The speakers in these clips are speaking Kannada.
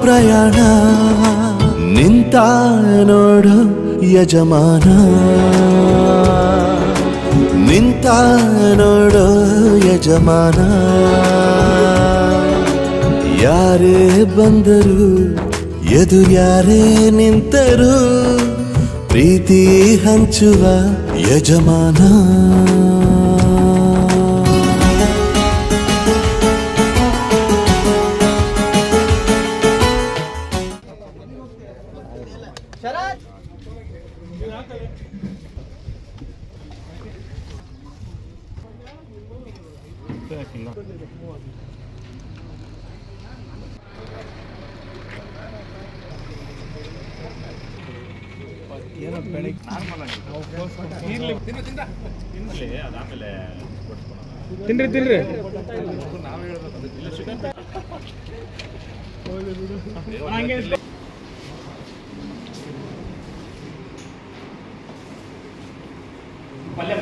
ಪ್ರಯಾಣ ನಿಂತ ನೋಡು ಯಜಮಾನ ನಿಂತ ನೋಡು ಯಜಮಾನ ಯಾರೇ ಬಂದರು ಎದುರ್ಯಾರೇ ನಿಂತರು ಪ್ರೀತಿ ಹಂಚುವ ಯಜಮಾನ ತಿನ್ರಿ ಪಲ್ಯ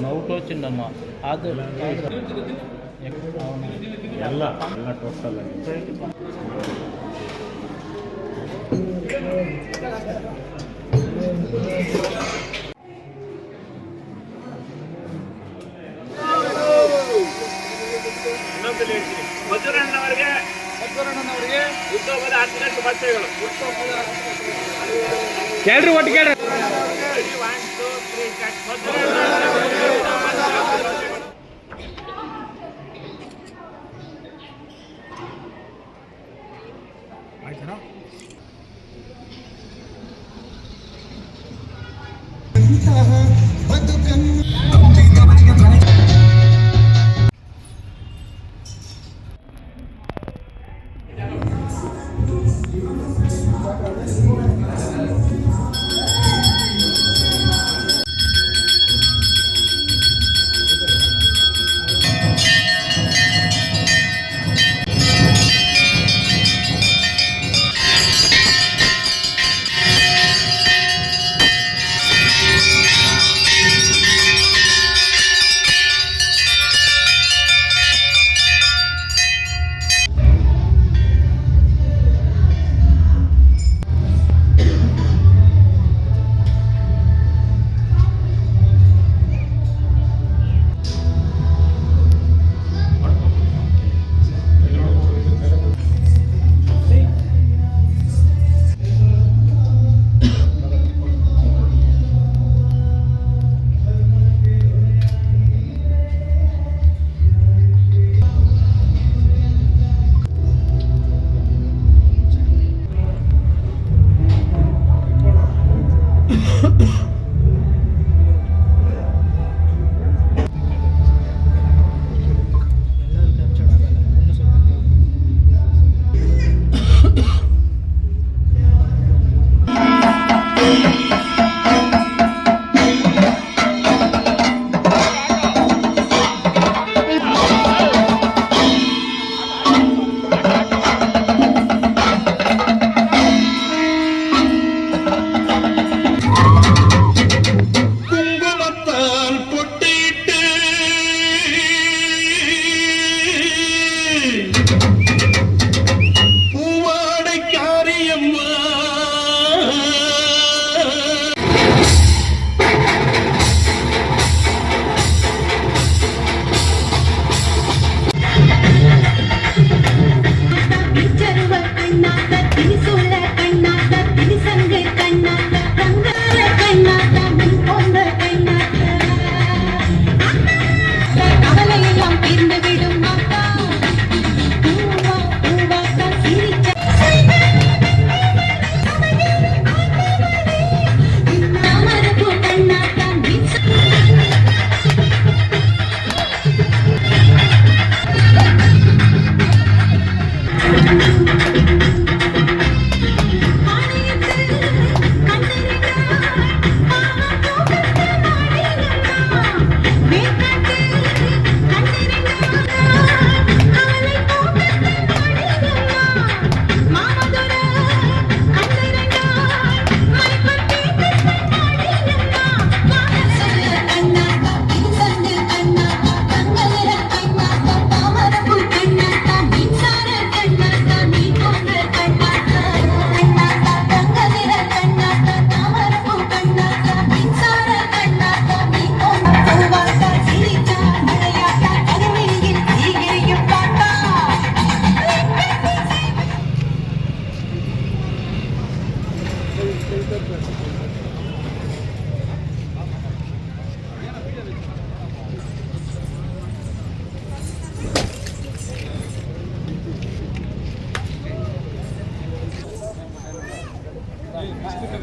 నవ్వుతో వచ్చిందమ్మా అది ಎಲ್ಲ ಟೋಟಲ್ ಮಧುರಣ್ಣವರಿಗೆ ಹುಟ್ಟುಹಬ್ಬದ ಆರ್ಥಿಕ ಶುಭಾಶಯಗಳು. ಕೇಳ್ರಿ ಒಟ್ಟು ಕೇಳ್ರಿ.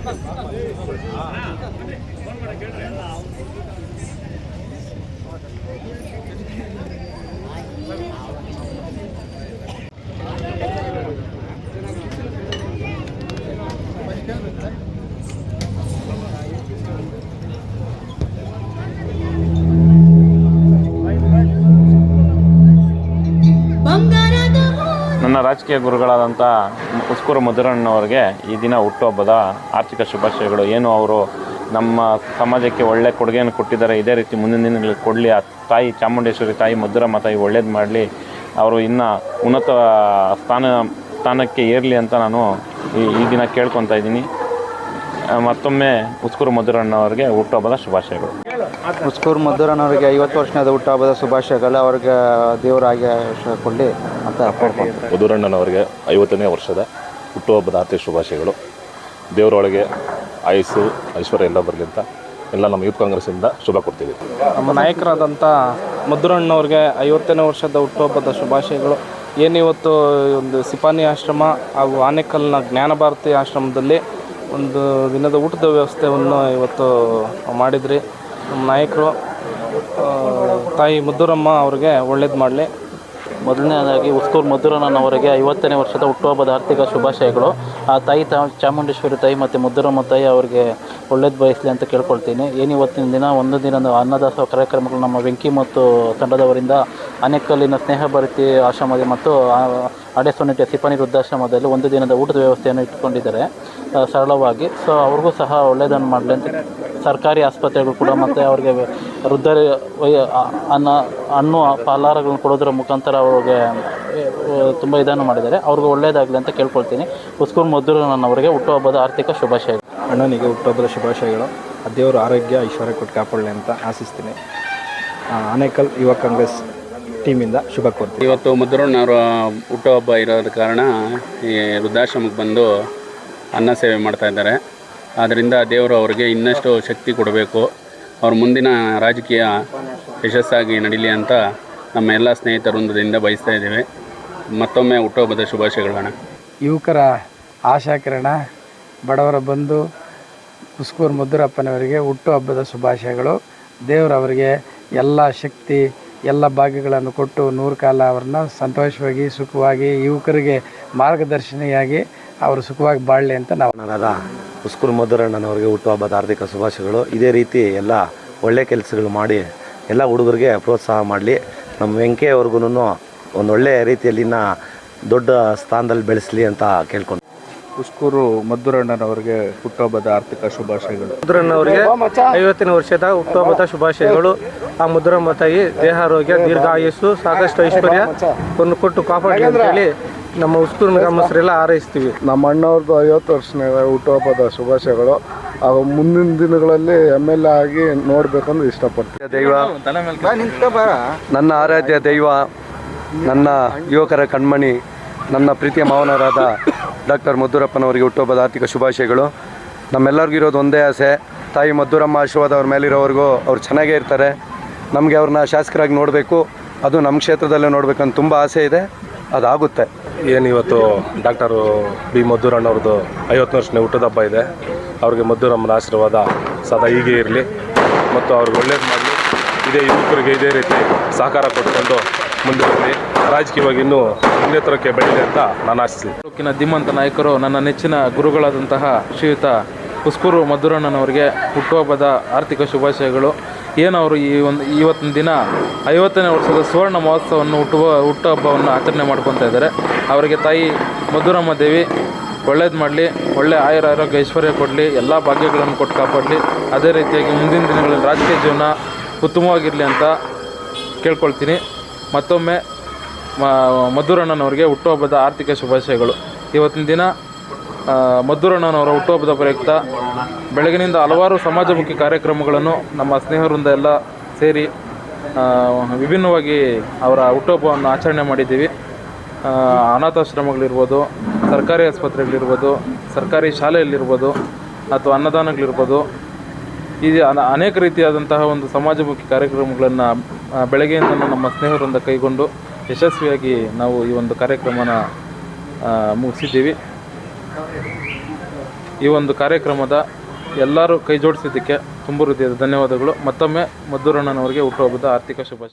ನನ್ನ ರಾಜಕೀಯ ಗುರುಗಳಾದಂಥ ಉಸ್ಕೂರು ಮಧುರಣ್ಣವರಿಗೆ ಈ ದಿನ ಹುಟ್ಟುಹಬ್ಬದ ಆರ್ಥಿಕ ಶುಭಾಶಯಗಳು. ಏನು ಅವರು ನಮ್ಮ ಸಮಾಜಕ್ಕೆ ಒಳ್ಳೆ ಕೊಡುಗೆಯನ್ನು ಕೊಟ್ಟಿದ್ದಾರೆ, ಇದೇ ರೀತಿ ಮುಂದಿನ ದಿನಗಳಲ್ಲಿ ಕೊಡಲಿ. ಆ ತಾಯಿ ಚಾಮುಂಡೇಶ್ವರಿ ತಾಯಿ ಮಧುರಮ್ಮ ತಾಯಿ ಒಳ್ಳೇದು ಮಾಡಲಿ, ಅವರು ಇನ್ನೂ ಉನ್ನತ ಸ್ಥಾನಕ್ಕೆ ಏರಲಿ ಅಂತ ನಾನು ಈ ದಿನ ಕೇಳ್ಕೊತಾ ಇದ್ದೀನಿ. ಮತ್ತೊಮ್ಮೆ ಉಸ್ಕೂರು ಮಧುರಣ್ಣವರಿಗೆ ಹುಟ್ಟುಹಬ್ಬದ ಶುಭಾಶಯಗಳು. ಉಸ್ಕೂರು ಮಧುರಣ್ಣವರಿಗೆ 50 ವರ್ಷದ ಹುಟ್ಟುಹಬ್ಬದ ಶುಭಾಶಯಗಳು. ಅವ್ರಿಗೆ ದೇವರಾಗಿ ಕೊಡಲಿ ಅಂತ ಕೋರ್ಕೊಂಡು ಮಧುರಣ್ಣನವರಿಗೆ 50ನೇ ವರ್ಷದ ಹುಟ್ಟುಹಬ್ಬದ ಆರ್ಥಿಕ ಶುಭಾಶಯಗಳು. ದೇವರೊಳಗೆ ಆಯುಸ್ಸು ಐಶ್ವರ್ಯ ಎಲ್ಲ ಬರಲಿ ಅಂತ ಎಲ್ಲ ನಮ್ಮ ಯೂತ್ ಕಾಂಗ್ರೆಸ್ಸಿಂದ ಶುಭ ಕೊಡ್ತೀವಿ. ನಮ್ಮ ನಾಯಕರಾದಂಥ ಮಧುರಣ್ಣವ್ರಿಗೆ 50ನೇ ವರ್ಷದ ಹುಟ್ಟುಹಬ್ಬದ ಶುಭಾಶಯಗಳು. ಏನಿವತ್ತು ಒಂದು ಸಿಪಾನಿ ಆಶ್ರಮ ಹಾಗೂ ಆನೇಕಲ್ನ ಜ್ಞಾನ ಭಾರತಿ ಆಶ್ರಮದಲ್ಲಿ ಒಂದು ದಿನದ ಊಟದ ವ್ಯವಸ್ಥೆಯನ್ನು ಇವತ್ತು ಮಾಡಿದ್ರಿ. ನಮ್ಮ ನಾಯಕರು ತಾಯಿ ಮಧುರಮ್ಮ ಅವ್ರಿಗೆ ಒಳ್ಳೇದು ಮಾಡಲಿ. ಮೊದಲನೇದಾಗಿ ಉಸ್ಕೂರು ಮಧುರಣ್ಣನವರಿಗೆ 50ನೇ ವರ್ಷದ ಹುಟ್ಟುಹಬ್ಬದ ಆರ್ಥಿಕ ಶುಭಾಶಯಗಳು. ಆ ತಾಯಿ ಚಾಮುಂಡೇಶ್ವರಿ ತಾಯಿ ಮತ್ತು ಮಧುರಮ್ಮ ತಾಯಿ ಅವರಿಗೆ ಒಳ್ಳೇದು ಬಯಸಲಿ ಅಂತ ಕೇಳ್ಕೊಳ್ತೀನಿ. ಏನಿವತ್ತಿನ ದಿನ ಒಂದು ದಿನದ ಅನ್ನದಾಸೋಹ ಕಾರ್ಯಕ್ರಮಗಳು ನಮ್ಮ ವೆಂಕಿ ಮತ್ತು ತಂಡದವರಿಂದ ಆನೇಕಲ್ಲಿನ ಸ್ನೇಹ ಭಾರತಿ ಆಶ್ರಮದಲ್ಲಿ ಮತ್ತು ಅಡೆಸೊನ್ನಿಟ್ಟಿಯ ಸಿಪಾನಿ ವೃದ್ಧಾಶ್ರಮದಲ್ಲಿ ಒಂದು ದಿನದ ಊಟದ ವ್ಯವಸ್ಥೆಯನ್ನು ಇಟ್ಕೊಂಡಿದ್ದಾರೆ ಸರಳವಾಗಿ. ಸೊ ಅವ್ರಿಗೂ ಸಹ ಒಳ್ಳೆಯದನ್ನು ಮಾಡಲಿ ಅಂತ ಸರ್ಕಾರಿ ಆಸ್ಪತ್ರೆಗಳು ಕೂಡ ಮತ್ತು ಅವರಿಗೆ ವೃದ್ಧರ ಹಣ್ಣು ಫಲಾಹಾರಗಳನ್ನು ಕೊಡೋದ್ರ ಮುಖಾಂತರ ಅವ್ರಿಗೆ ತುಂಬ ಇದನ್ನು ಮಾಡಿದ್ದಾರೆ. ಅವ್ರಿಗೆ ಒಳ್ಳೆಯದಾಗಲಿ ಅಂತ ಕೇಳ್ಕೊಳ್ತೀನಿ. ಉಸ್ಕೂರು ಮಧುರಣ್ಣನವರಿಗೆ ಹುಟ್ಟುಹಬ್ಬದ ಆರ್ಥಿಕ ಶುಭಾಶಯಗಳು. ಅಣ್ಣನಿಗೆ ಹುಟ್ಟುಹಬ್ಬದ ಶುಭಾಶಯಗಳು. ದೇವರು ಆರೋಗ್ಯ ಐಶ್ವರ್ಯ ಕೊಟ್ಟು ಕಾಪಾಡಲಿ ಅಂತ ಆಶಿಸ್ತೀನಿ. ಆನೇಕಲ್ ಯುವ ಕಾಂಗ್ರೆಸ್ ಟೀಮಿಂದ ಶುಭ ಕೋರ್ತೀನಿ. ಇವತ್ತು ಮಧುರಣ್ಣವರ ಹುಟ್ಟುಹಬ್ಬ ಇರೋದ ಕಾರಣ ಈ ವೃದ್ಧಾಶ್ರಮಕ್ಕೆ ಬಂದು ಅನ್ನ ಸೇವೆ ಮಾಡ್ತಾಯಿದ್ದಾರೆ. ಆದ್ದರಿಂದ ದೇವರು ಅವರಿಗೆ ಇನ್ನಷ್ಟು ಶಕ್ತಿ ಕೊಡಬೇಕು, ಅವ್ರ ಮುಂದಿನ ರಾಜಕೀಯ ಯಶಸ್ಸಾಗಿ ನಡೀಲಿ ಅಂತ ನಮ್ಮ ಎಲ್ಲ ಸ್ನೇಹಿತರ ವೃಂದದಿಂದ ಬಯಸ್ತಾ ಇದ್ದೇವೆ. ಮತ್ತೊಮ್ಮೆ ಹುಟ್ಟುಹಬ್ಬದ ಶುಭಾಶಯಗಳಣ್ಣ. ಯುವಕರ ಆಶಾಕಿರಣ, ಬಡವರ ಬಂಧು ಉಸ್ಕೂರು ಮಧುರಪ್ಪನವರಿಗೆ ಹುಟ್ಟುಹಬ್ಬದ ಶುಭಾಶಯಗಳು. ದೇವರವರಿಗೆ ಎಲ್ಲ ಶಕ್ತಿ ಎಲ್ಲ ಭಾಗ್ಯಗಳನ್ನು ಕೊಟ್ಟು 100 ಕಾಲ ಅವ್ರನ್ನ ಸಂತೋಷವಾಗಿ ಸುಖವಾಗಿ ಯುವಕರಿಗೆ ಮಾರ್ಗದರ್ಶನಿಯಾಗಿ ಅವರು ಸುಖವಾಗಿ ಬಾಳಲಿ ಅಂತ ನಾವು ಉಸ್ಕೂರು ಮಧುರಣ್ಣನವರಿಗೆ ಹುಟ್ಟುಹಬ್ಬದ ಆರ್ಥಿಕ ಶುಭಾಶಯಗಳು. ಇದೇ ರೀತಿ ಎಲ್ಲ ಒಳ್ಳೆ ಕೆಲಸಗಳು ಮಾಡಿ ಎಲ್ಲ ಹುಡುಗರಿಗೆ ಪ್ರೋತ್ಸಾಹ ಮಾಡಲಿ. ನಮ್ಮ ವೆಂಕಯ್ಯವ್ರಿಗೂ ಒಂದೊಳ್ಳೆ ರೀತಿಯಲ್ಲಿನ ದೊಡ್ಡ ಸ್ಥಾನದಲ್ಲಿ ಬೆಳೆಸಲಿ ಅಂತ ಕೇಳ್ಕೊಂಡು ಉಸ್ಕೂರು ಮಧುರಣ್ಣನವರಿಗೆ ಹುಟ್ಟುಹಬ್ಬದ ಆರ್ಥಿಕ ಶುಭಾಶಯಗಳು. ಮಧುರಣ್ಣವರಿಗೆ 50ನೇ ವರ್ಷದ ಹುಟ್ಟುಹಬ್ಬದ ಶುಭಾಶಯಗಳು. ಆ ಮಧುರಮ್ಮ ತಾಯಿ ದೇಹ ಆರೋಗ್ಯ ದೀರ್ಘಾಯುಸ್ಸು ಸಾಕಷ್ಟು ಐಶ್ವರ್ಯ ಕೊಟ್ಟು ಕಾಪಾಡಲಿ ಅಂತ ಹೇಳಿ ನಮ್ಮ ಉಸ್ಕೂರು ಗ್ರಾಮಸ್ಥರೆಲ್ಲ ಹಾರೈಸ್ತೀವಿ. ನಮ್ಮ ಅಣ್ಣವ್ರದ್ದು 50 ವರ್ಷದ ಹುಟ್ಟುಹಬ್ಬದ ಶುಭಾಶಯಗಳು. ಮುಂದಿನ ದಿನಗಳಲ್ಲಿ MLA ಆಗಿ ನೋಡಬೇಕಂದ್ರೆ ಇಷ್ಟಪಡ್ತೀನಿ. ದೈವ, ನನ್ನ ಆರಾಧ್ಯ ದೈವ, ನನ್ನ ಯುವಕರ ಕಣ್ಮಣಿ, ನನ್ನ ಪ್ರೀತಿಯ ಮಾವನರಾದ ಡಾಕ್ಟರ್ ಮಧುರಪ್ಪನವರಿಗೆ ಹುಟ್ಟುಹಬ್ಬದ ಆರ್ಥಿಕ ಶುಭಾಶಯಗಳು. ನಮ್ಮೆಲ್ಲರಿಗೂ ಇರೋದು ಒಂದೇ ಆಸೆ, ತಾಯಿ ಮಧುರಮ್ಮ ಆಶೀರ್ವಾದ ಅವ್ರ ಮೇಲಿರೋವರೆಗೂ ಅವ್ರು ಚೆನ್ನಾಗೇ ಇರ್ತಾರೆ. ನಮಗೆ ಅವ್ರನ್ನ ಶಾಸಕರಾಗಿ ನೋಡಬೇಕು, ಅದು ನಮ್ಮ ಕ್ಷೇತ್ರದಲ್ಲೇ ನೋಡಬೇಕಂತ ತುಂಬ ಆಸೆ ಇದೆ, ಅದಾಗುತ್ತೆ. ಏನಿವತ್ತು ಡಾಕ್ಟರ್ ಬಿ ಮಧುರಣ್ಣವ್ರದ್ದು 50 ವರ್ಷದ ಹುಟ್ಟದ ಹಬ್ಬ ಇದೆ. ಅವ್ರಿಗೆ ಮಧುರಮ್ಮನ ಆಶೀರ್ವಾದ ಸದಾ ಹೀಗೆ ಇರಲಿ ಮತ್ತು ಅವ್ರಿಗೆ ಒಳ್ಳೇದು ಮಾಡಲಿ. ಇದೇ ಯುವಕರಿಗೆ ಇದೇ ರೀತಿ ಸಹಕಾರ ಕೊಟ್ಕೊಂಡು ಮುಂದೆ ಬರಲಿ, ರಾಜಕೀಯವಾಗಿ ಇನ್ನೂ ಇನ್ನೆತ್ತರಕ್ಕೆ ಬೆಳೀಲಿ ಅಂತ ನಾನು ಆಶಿಸ್ತೀನಿ. ತಾಲೂಕಿನ ಧೀಮಂತ ನಾಯಕರು, ನನ್ನ ನೆಚ್ಚಿನ ಗುರುಗಳಾದಂತಹ ಶ್ರೀಯುತ ಉಸ್ಕೂರು ಮಧುರಣ್ಣನವರಿಗೆ ಹುಟ್ಟುಹಬ್ಬದ ಆರ್ಥಿಕ ಶುಭಾಶಯಗಳು. ಏನವರು ಇವತ್ತಿನ ದಿನ 50ನೇ ವರ್ಷದ ಸುವರ್ಣ ಮಹೋತ್ಸವವನ್ನು ಹುಟ್ಟುಹಬ್ಬವನ್ನು ಆಚರಣೆ ಮಾಡ್ಕೊತಾ ಇದ್ದಾರೆ. ಅವರಿಗೆ ತಾಯಿ ಮಧುರಮ್ಮ ದೇವಿ ಒಳ್ಳೇದು ಮಾಡಲಿ, ಒಳ್ಳೆ ಆರೋಗ್ಯ ಐಶ್ವರ್ಯ ಕೊಡಲಿ, ಎಲ್ಲ ಭಾಗ್ಯಗಳನ್ನು ಕೊಟ್ಟು ಕಾಪಾಡಲಿ. ಅದೇ ರೀತಿಯಾಗಿ ಮುಂದಿನ ದಿನಗಳಲ್ಲಿ ರಾಜಕೀಯ ಜೀವನ ಉತ್ತಮವಾಗಿರಲಿ ಅಂತ ಕೇಳ್ಕೊಳ್ತೀನಿ. ಮತ್ತೊಮ್ಮೆ ಮಧುರಣ್ಣನವರಿಗೆ ಹುಟ್ಟುಹಬ್ಬದ ಆರ್ಥಿಕ ಶುಭಾಶಯಗಳು. ಇವತ್ತಿನ ದಿನ ಮಧುರಣ್ಣನವರ ಹುಟ್ಟುಹಬ್ಬದ ಪ್ರಯುಕ್ತ ಬೆಳಗಿನಿಂದ ಹಲವಾರು ಸಮಾಜಮುಖಿ ಕಾರ್ಯಕ್ರಮಗಳನ್ನು ನಮ್ಮ ಸ್ನೇಹವೃಂದ ಎಲ್ಲ ಸೇರಿ ವಿಭಿನ್ನವಾಗಿ ಅವರ ಹುಟ್ಟುಹಬ್ಬವನ್ನು ಆಚರಣೆ ಮಾಡಿದ್ದೀವಿ. ಅನಾಥಾಶ್ರಮಗಳಿರ್ಬೋದು, ಸರ್ಕಾರಿ ಆಸ್ಪತ್ರೆಗಳಿರ್ಬೋದು, ಸರ್ಕಾರಿ ಶಾಲೆಯಲ್ಲಿರ್ಬೋದು ಅಥವಾ ಅನ್ನದಾನಗಳಿರ್ಬೋದು, ಇದು ಅನೇಕ ರೀತಿಯಾದಂತಹ ಒಂದು ಸಮಾಜಮುಖಿ ಕಾರ್ಯಕ್ರಮಗಳನ್ನು ಬೆಳಗ್ಗೆಯಿಂದ ನಮ್ಮ ಸ್ನೇಹವೃಂದ ಕೈಗೊಂಡು ಯಶಸ್ವಿಯಾಗಿ ನಾವು ಈ ಒಂದು ಕಾರ್ಯಕ್ರಮನ ಮುಗಿಸಿದ್ದೀವಿ. ಈ ಒಂದು ಕಾರ್ಯಕ್ರಮದ ಎಲ್ಲರೂ ಕೈ ಜೋಡಿಸಿದ್ದಕ್ಕೆ ತುಂಬ ಹೃದಯದ ಧನ್ಯವಾದಗಳು. ಮತ್ತೊಮ್ಮೆ ಮದ್ದೂರಣ್ಣನವರಿಗೆ ಹುಟ್ಟುಹಬ್ಬದ ಆರ್ಥಿಕ ಶುಭಾಶಯ.